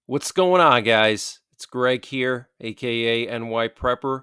What's going on, guys? It's Greg here, aka NYPrepper.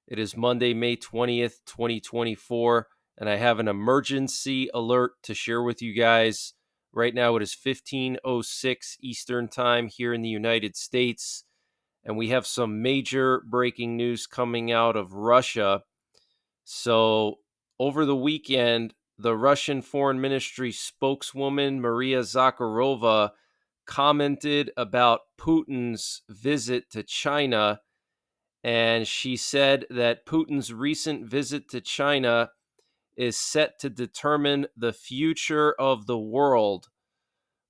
It is Monday, May 20th, 2024, and I have an emergency alert to share with you guys. Right now, it is 15:06 Eastern Time here in the United States, and we have some major breaking news coming out of Russia. So, over the weekend, the Russian Foreign Ministry spokeswoman Maria Zakharova commented about Putin's visit to China, and she said that Putin's recent visit to China is set to determine the future of the world.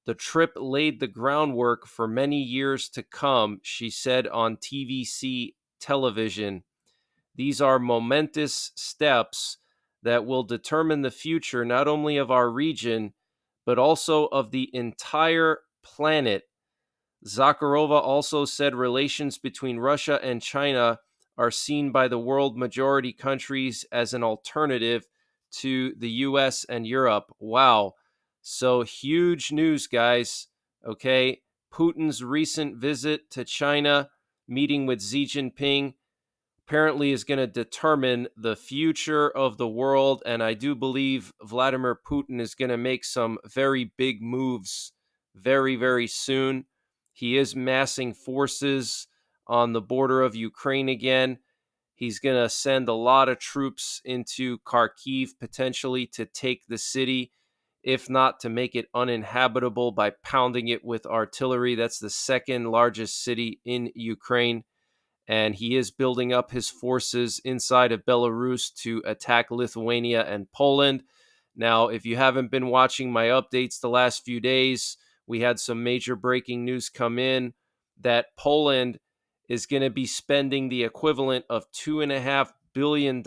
The trip laid the groundwork for many years to come, she said on TVC television. These are momentous steps that will determine the future not only of our region, but also of the entire planet. Zakharova also said relations between Russia and China are seen by the world majority countries as an alternative to the US and Europe. Wow. So huge news, guys. Okay. Putin's recent visit to China, meeting with Xi Jinping, apparently is going to determine the future of the world. And I do believe Vladimir Putin is going to make some very big moves very, very soon. He is massing forces on the border of Ukraine again. He's going to send a lot of troops into Kharkiv, potentially to take the city, if not to make it uninhabitable by pounding it with artillery. That's the second largest city in Ukraine, and he is building up his forces inside of Belarus to attack Lithuania and Poland. Now, if you haven't been watching my updates the last few days, we had some major breaking news come in that Poland is going to be spending the equivalent of $2.5 billion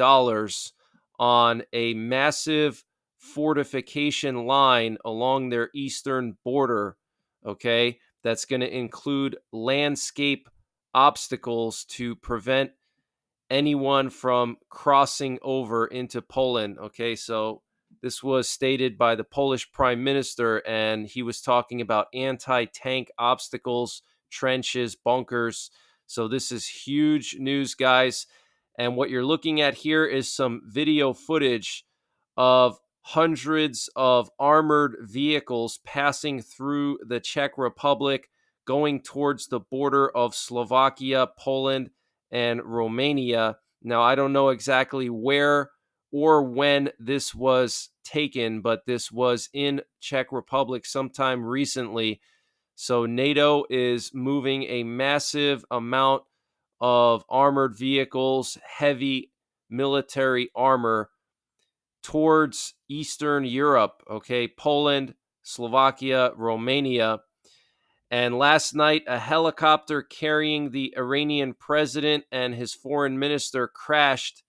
on a massive fortification line along their eastern border. Okay, that's going to include landscape obstacles to prevent anyone from crossing over into Poland. Okay, so this was stated by the Polish prime minister, and he was talking about anti tank obstacles, trenches, bunkers. So this is huge news, guys. And what you're looking at here is some video footage of hundreds of armored vehicles passing through the Czech Republic, going towards the border of Slovakia, Poland, and Romania. Now, I don't know exactly where or when this was taken, but this was in Czech Republic sometime recently. So NATO is moving a massive amount of armored vehicles, heavy military armor towards Eastern Europe, okay? Poland, Slovakia, Romania. And last night, a helicopter carrying the Iranian president and his foreign minister crashed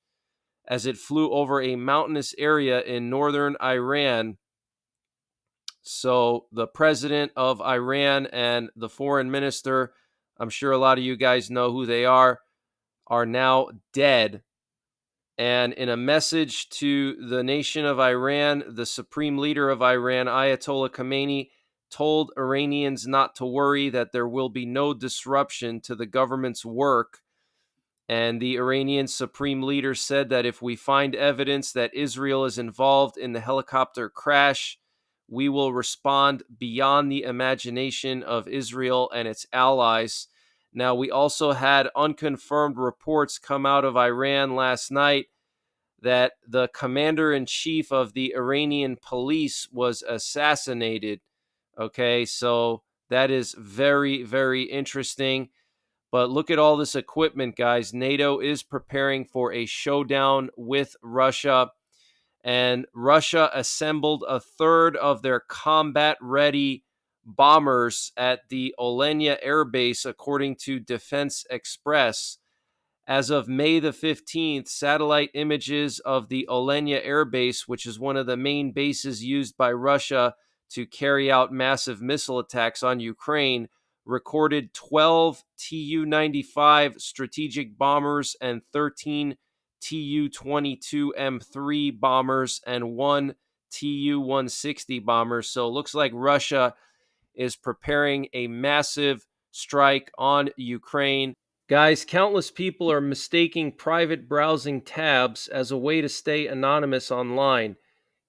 as it flew over a mountainous area in northern Iran. So the president of Iran and the foreign minister, I'm sure a lot of you guys know who they are now dead. And in a message to the nation of Iran, the supreme leader of Iran, Ayatollah Khamenei, told Iranians not to worry, that there will be no disruption to the government's work. And the Iranian supreme leader said that if we find evidence that Israel is involved in the helicopter crash, we will respond beyond the imagination of Israel and its allies. Now, we also had unconfirmed reports come out of Iran last night that the commander-in-chief of the Iranian police was assassinated. Okay, so that is very, very interesting. But look at all this equipment, guys. NATO is preparing for a showdown with Russia, and Russia assembled a third of their combat-ready bombers at the Olenia Air Base, according to Defense Express. As of May the 15th, satellite images of the Olenia Air Base, which is one of the main bases used by Russia to carry out massive missile attacks on Ukraine, recorded 12 Tu-95 strategic bombers and 13 Tu-22 M3 bombers and one Tu-160 bomber. So it looks like Russia is preparing a massive strike on Ukraine. Guys, countless people are mistaking private browsing tabs as a way to stay anonymous online.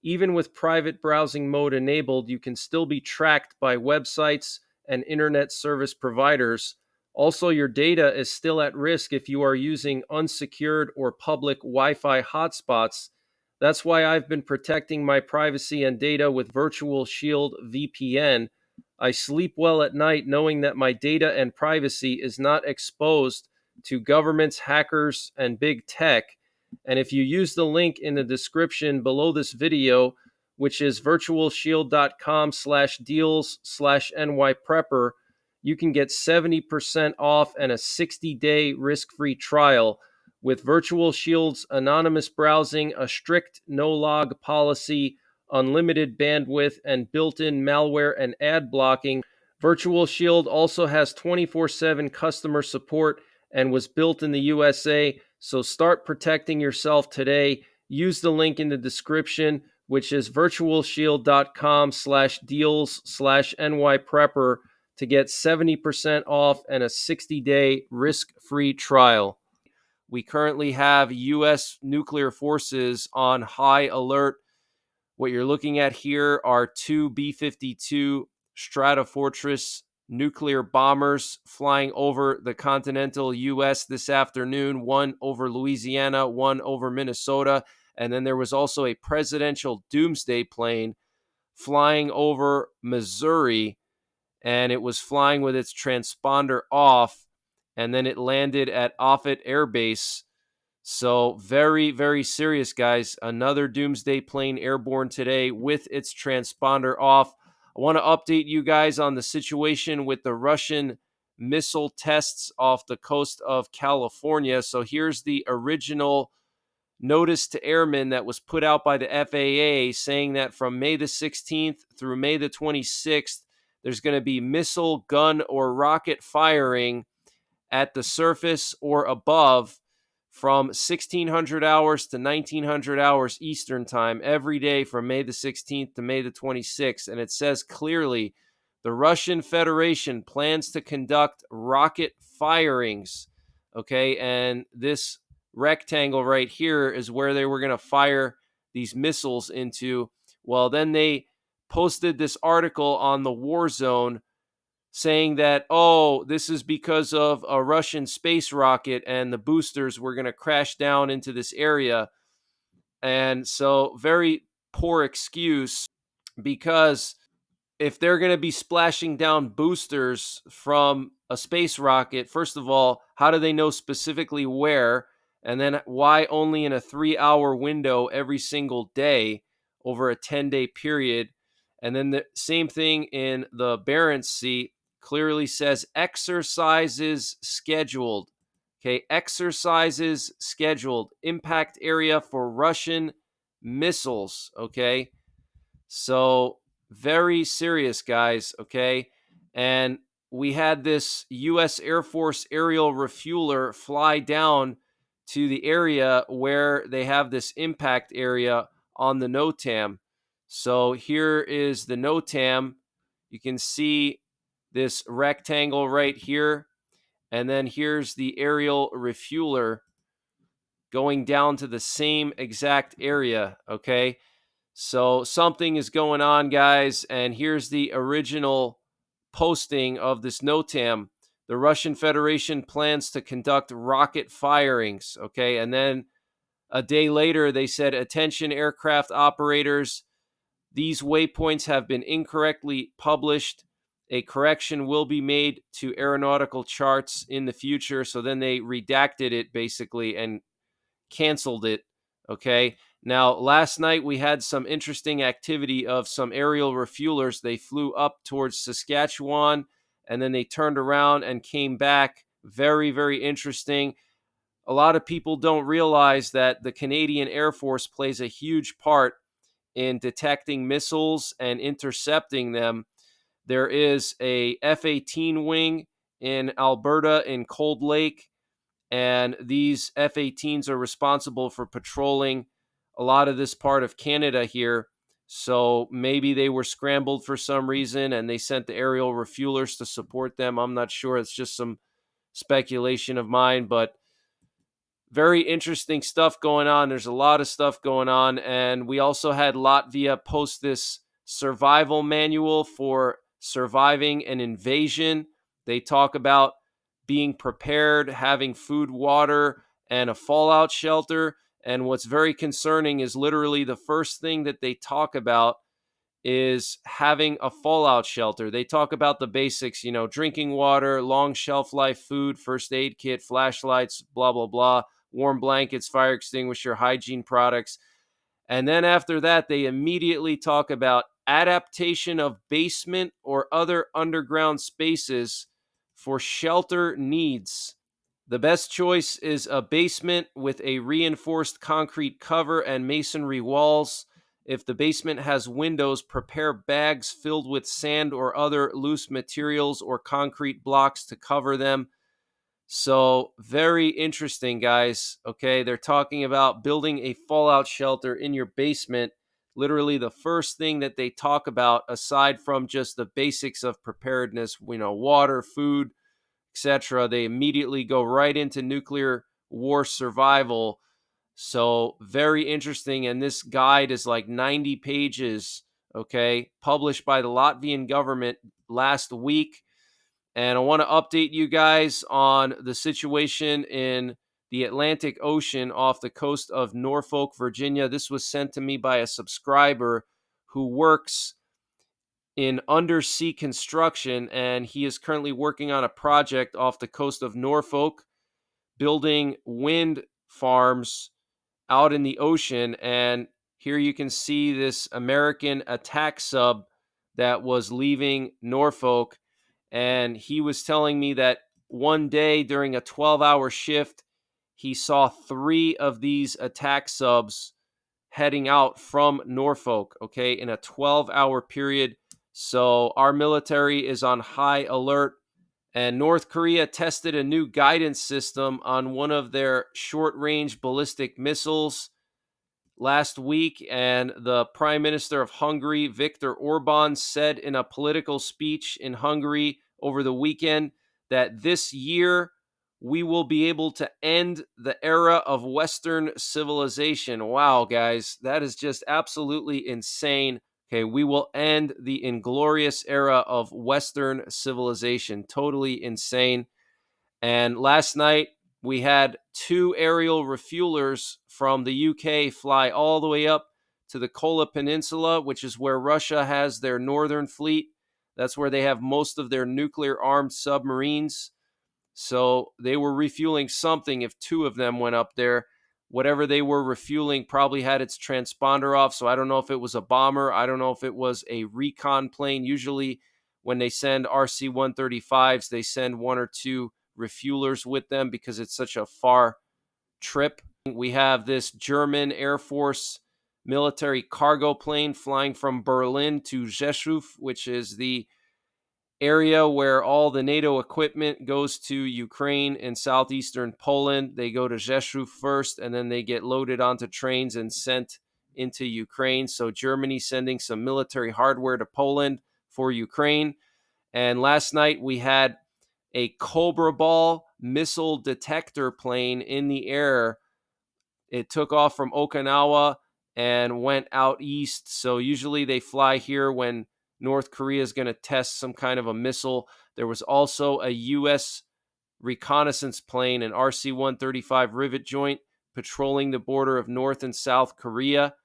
Even with private browsing mode enabled, you can still be tracked by websites and internet service providers. Also, your data is still at risk if you are using unsecured or public Wi Fi hotspots. That's why I've been protecting my privacy and data with Virtual Shield VPN. I sleep well at night knowing that my data and privacy is not exposed to governments, hackers, and big tech. And if you use the link in the description below this video, which is virtualshield.com/deals/NYPrepper, you can get 70% off and a 60-day risk-free trial. With Virtual Shield's anonymous browsing, a strict no-log policy, unlimited bandwidth, and built-in malware and ad blocking, Virtual Shield also has 24/7 customer support and was built in the USA. So start protecting yourself today. Use the link in the description, which is virtualshield.com/deals/NYPrepper to get 70% off and a 60-day risk-free trial. We currently have U.S. nuclear forces on high alert. What you're looking at here are two B-52 Stratofortress nuclear bombers flying over the continental U.S. this afternoon, one over Louisiana, one over Minnesota, and then there was also a presidential doomsday plane flying over Missouri, and it was flying with its transponder off, and then it landed at Offutt Air Base. So very, very serious, guys. Another doomsday plane airborne today with its transponder off. I want to update you guys on the situation with the Russian missile tests off the coast of California. So here's the original notice to airmen that was put out by the FAA saying that from May the 16th through May the 26th, there's going to be missile, gun, or rocket firing at the surface or above from 1600 hours to 1900 hours Eastern time every day from May the 16th to May the 26th. And it says clearly the Russian Federation plans to conduct rocket firings. Okay, and this rectangle right here is where they were going to fire these missiles into. Well, then they posted this article on the War Zone saying that, oh, this is because of a Russian space rocket and the boosters were going to crash down into this area. And so very poor excuse, because if they're going to be splashing down boosters from a space rocket, first of all, how do they know specifically where? And then why only in a 3-hour window every single day over a 10-day period? And then the same thing in the Barents Sea clearly says exercises scheduled. Okay, exercises scheduled. Impact area for Russian missiles. Okay, so very serious, guys. Okay, and we had this U.S. Air Force aerial refueler fly down to the area where they have this impact area on the NOTAM. So here is the NOTAM. You can see this rectangle right here. And then here's the aerial refueler going down to the same exact area. Okay. So something is going on, guys. And here's the original posting of this NOTAM. The Russian Federation plans to conduct rocket firings. Okay. And then a day later, they said, attention aircraft operators, these waypoints have been incorrectly published. A correction will be made to aeronautical charts in the future. So then they redacted it basically and canceled it. Okay. Now, last night we had some interesting activity of some aerial refuelers. They flew up towards Saskatchewan and then they turned around and came back. Very, very interesting. A lot of people don't realize that the Canadian Air Force plays a huge part in detecting missiles and intercepting them. There is a F-18 wing in Alberta in Cold Lake, and these F-18s are responsible for patrolling a lot of this part of Canada here. So maybe they were scrambled for some reason and they sent the aerial refuelers to support them. I'm not sure. It's just some speculation of mine, but very interesting stuff going on. There's a lot of stuff going on. And we also had Latvia post this survival manual for surviving an invasion. They talk about being prepared, having food, water, and a fallout shelter. And what's very concerning is literally the first thing that they talk about is having a fallout shelter. They talk about the basics, drinking water, long shelf life food, first aid kit, flashlights, blah, blah, blah, warm blankets, fire extinguisher, hygiene products. And then after that, they immediately talk about adaptation of basement or other underground spaces for shelter needs. The best choice is a basement with a reinforced concrete cover and masonry walls. If the basement has windows, prepare bags filled with sand or other loose materials or concrete blocks to cover them. So, very interesting, guys. Okay, they're talking about building a fallout shelter in your basement. Literally, the first thing that they talk about, aside from just the basics of preparedness, water, food, etc., they immediately go right into nuclear war survival. So, very interesting. And this guide is like 90 pages, okay, published by the Latvian government last week. And I want to update you guys on the situation in the Atlantic Ocean off the coast of Norfolk, Virginia. This was sent to me by a subscriber who works in undersea construction, and he is currently working on a project off the coast of Norfolk, building wind farms out in the ocean. And here you can see this American attack sub that was leaving Norfolk. And he was telling me that one day during a 12-hour shift, he saw 3 of these attack subs heading out from Norfolk, okay, in a 12-hour period. So our military is on high alert. And North Korea tested a new guidance system on one of their short-range ballistic missiles last week. And the Prime Minister of Hungary, Viktor Orban, said in a political speech in Hungary over the weekend that this year we will be able to end the era of Western civilization. Wow, guys, that is just absolutely insane. Okay, we will end the inglorious era of Western civilization. Totally insane. And last night, we had 2 aerial refuelers from the UK fly all the way up to the Kola Peninsula, which is where Russia has their northern fleet. That's where they have most of their nuclear armed submarines. So they were refueling something if 2 of them went up there. Whatever they were refueling probably had its transponder off. So I don't know if it was a bomber. I don't know if it was a recon plane. Usually, when they send RC 135s, they send 1 or 2 refuelers with them because it's such a far trip. We have this German Air Force military cargo plane flying from Berlin to Rzeszów, which is the area where all the NATO equipment goes to Ukraine and southeastern Poland. They go to Rzeszów first, and then they get loaded onto trains and sent into Ukraine. So Germany's sending some military hardware to Poland for Ukraine. And last night we had a Cobra Ball missile detector plane in the air. It took off from Okinawa and went out east. So usually they fly here when North Korea is going to test some kind of a missile. There was also a U.S. reconnaissance plane, an RC 135 rivet joint, patrolling the border of North and South Korea.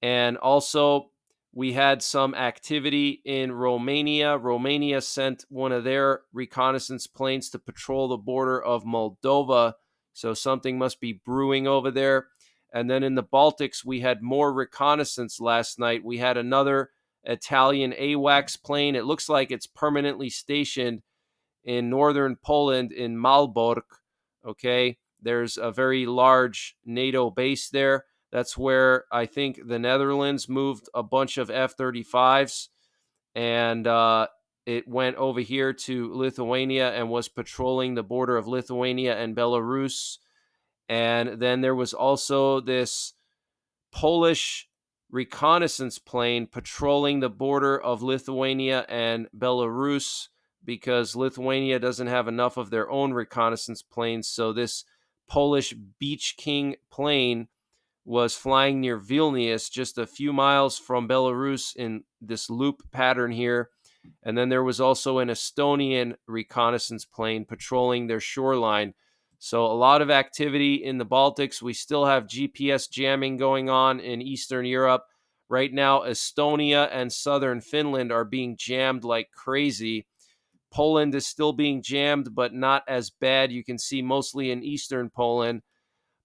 And also, we had some activity in Romania. Romania sent one of their reconnaissance planes to patrol the border of Moldova. So something must be brewing over there. And then in the Baltics, we had more reconnaissance last night. We had another Italian AWACS plane. It looks like it's permanently stationed in northern Poland in Malbork. Okay, there's a very large NATO base there. That's where I think the Netherlands moved a bunch of F-35s, and it went over here to Lithuania and was patrolling the border of Lithuania and Belarus. And then there was also this Polish reconnaissance plane patrolling the border of Lithuania and Belarus because Lithuania doesn't have enough of their own reconnaissance planes. So this Polish Beach King plane was flying near Vilnius, just a few miles from Belarus in this loop pattern here. And then there was also an Estonian reconnaissance plane patrolling their shoreline. So a lot of activity in the Baltics. We still have GPS jamming going on in Eastern Europe. Right now, Estonia and southern Finland are being jammed like crazy. Poland is still being jammed, but not as bad. You can see mostly in eastern Poland.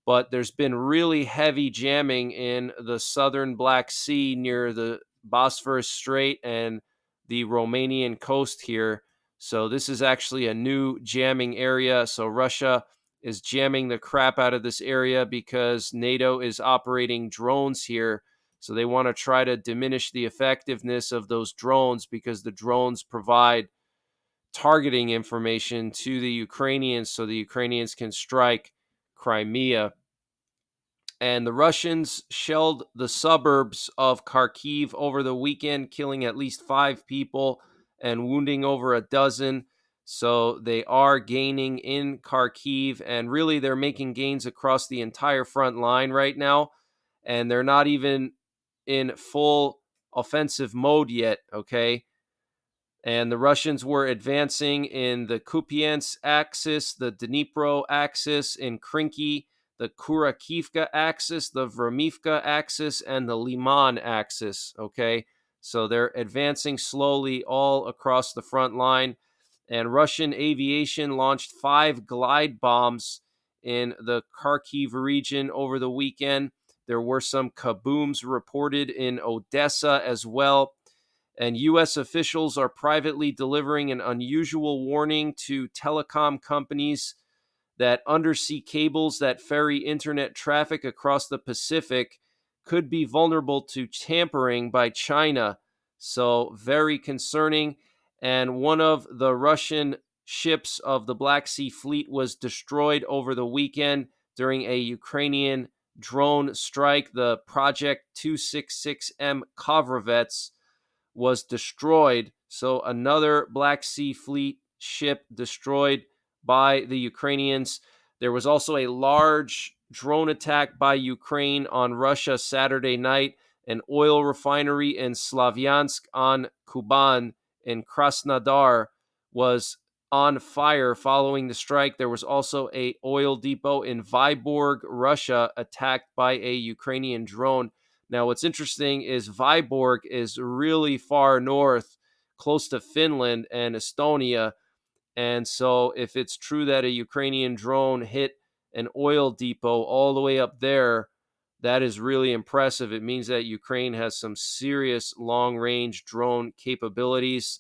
But there's been really heavy jamming in the southern Black Sea near the Bosphorus Strait and the Romanian coast here. So this is actually a new jamming area. So Russia is jamming the crap out of this area because NATO is operating drones here. So they want to try to diminish the effectiveness of those drones because the drones provide targeting information to the Ukrainians so the Ukrainians can strike Crimea. And the Russians shelled the suburbs of Kharkiv over the weekend, killing at least 5 people and wounding over a dozen. So they are gaining in Kharkiv, and really they're making gains across the entire front line right now. And they're not even in full offensive mode yet, okay? And the Russians were advancing in the Kupiansk axis, the Dnipro axis, in Krinky, the Kurakivka axis, the Vromivka axis, and the Liman axis. Okay, so they're advancing slowly all across the front line. And Russian aviation launched 5 glide bombs in the Kharkiv region over the weekend. There were some kabooms reported in Odessa as well. And U.S. officials are privately delivering an unusual warning to telecom companies that undersea cables that ferry internet traffic across the Pacific could be vulnerable to tampering by China. So, very concerning. And one of the Russian ships of the Black Sea Fleet was destroyed over the weekend during a Ukrainian drone strike. The Project 266M Kovrovets was destroyed. So another Black Sea Fleet ship destroyed by the Ukrainians. There was also a large drone attack by Ukraine on Russia Saturday night. An oil refinery in Slavyansk on Kuban in Krasnodar was on fire following the strike. There was also a oil depot in Vyborg, Russia, attacked by a Ukrainian drone. Now, what's interesting is Vyborg is really far north, close to Finland and Estonia. And so, if it's true that a Ukrainian drone hit an oil depot all the way up there, that is really impressive. It means that Ukraine has some serious long range drone capabilities.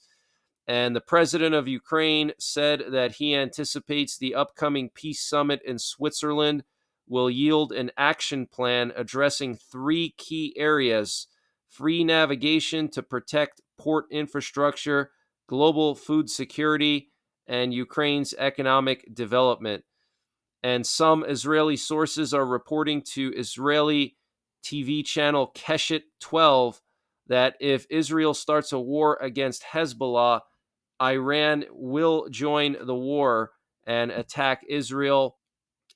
And the president of Ukraine said that he anticipates the upcoming peace summit in Switzerland will yield an action plan addressing 3 key areas: free navigation to protect port infrastructure, global food security, and Ukraine's economic development. And some Israeli sources are reporting to Israeli TV channel Keshet 12 that if Israel starts a war against Hezbollah, Iran will join the war and attack Israel.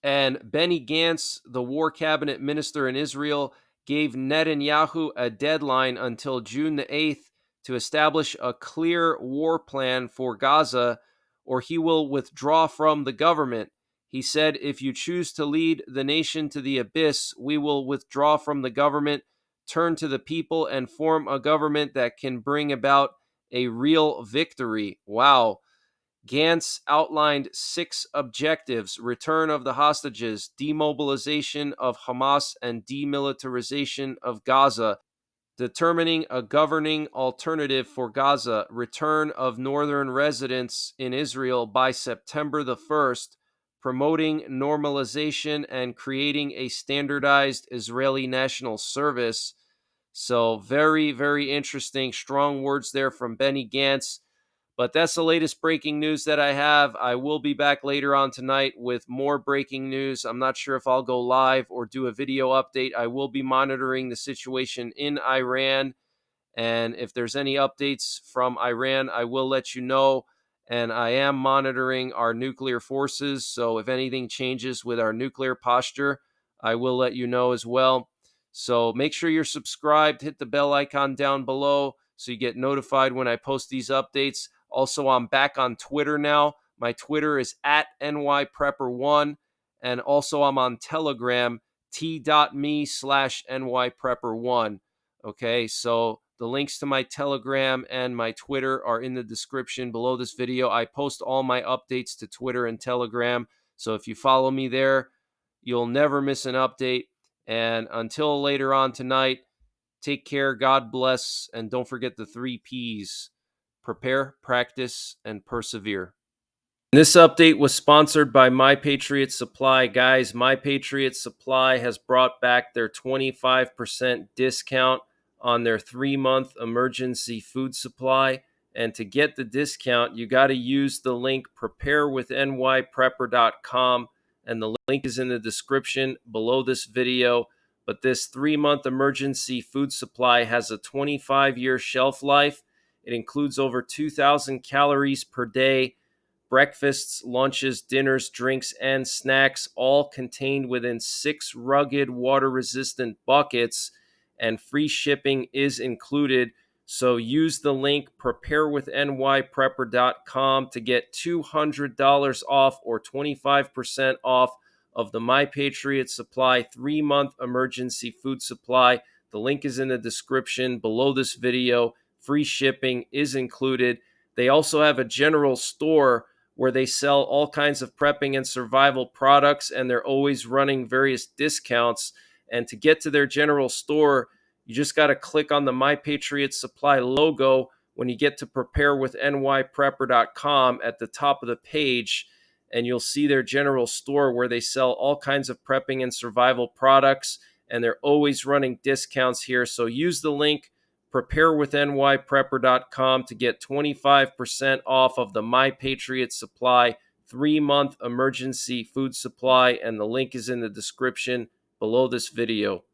And Benny Gantz, the war cabinet minister in Israel, gave Netanyahu a deadline until June the 8th to establish a clear war plan for Gaza, or he will withdraw from the government. He said, if you choose to lead the nation to the abyss, we will withdraw from the government, turn to the people, and form a government that can bring about a real victory. Wow. Gantz outlined 6 objectives: return of the hostages, demobilization of Hamas, and demilitarization of Gaza, determining a governing alternative for Gaza, return of northern residents in Israel by September the 1st, promoting normalization and creating a standardized Israeli national service. So very, very interesting. Strong words there from Benny Gantz. But that's the latest breaking news that I have. I will be back later on tonight with more breaking news. I'm not sure if I'll go live or do a video update. I will be monitoring the situation in Iran. And if there's any updates from Iran, I will let you know. And I am monitoring our nuclear forces. So if anything changes with our nuclear posture, I will let you know as well. So make sure you're subscribed. Hit the bell icon down below so you get notified when I post these updates. Also, I'm back on Twitter now. My Twitter is at NYPrepper1. And also, I'm on Telegram, t.me/NYPrepper1. Okay, so the links to my Telegram and my Twitter are in the description below this video. I post all my updates to Twitter and Telegram. So if you follow me there, you'll never miss an update. And until later on tonight, take care, God bless, and don't forget the 3 Ps: prepare, practice, and persevere. This update was sponsored by My Patriot Supply. Guys, My Patriot Supply has brought back their 25% discount on their 3-month emergency food supply. And to get the discount, you got to use the link preparewithnyprepper.com. And the link is in the description below this video. But this 3-month emergency food supply has a 25-year shelf life. It includes over 2,000 calories per day. Breakfasts, lunches, dinners, drinks, and snacks, all contained within 6 rugged water-resistant buckets, and free shipping is included. So use the link preparewithnyprepper.com to get $200 off or 25% off of the My Patriot Supply 3-month emergency food supply. The link is in the description below this video. Free shipping is included. They also have a general store where they sell all kinds of prepping and survival products, and they're always running various discounts. And to get to their general store, you just got to click on the My Patriot Supply logo when you get to preparewithnyprepper.com at the top of the page, and you'll see their general store where they sell all kinds of prepping and survival products, and they're always running discounts here. So use the link preparewithnyprepper.com to get 25% off of the My Patriot Supply 3-month emergency food supply, and the link is in the description below this video.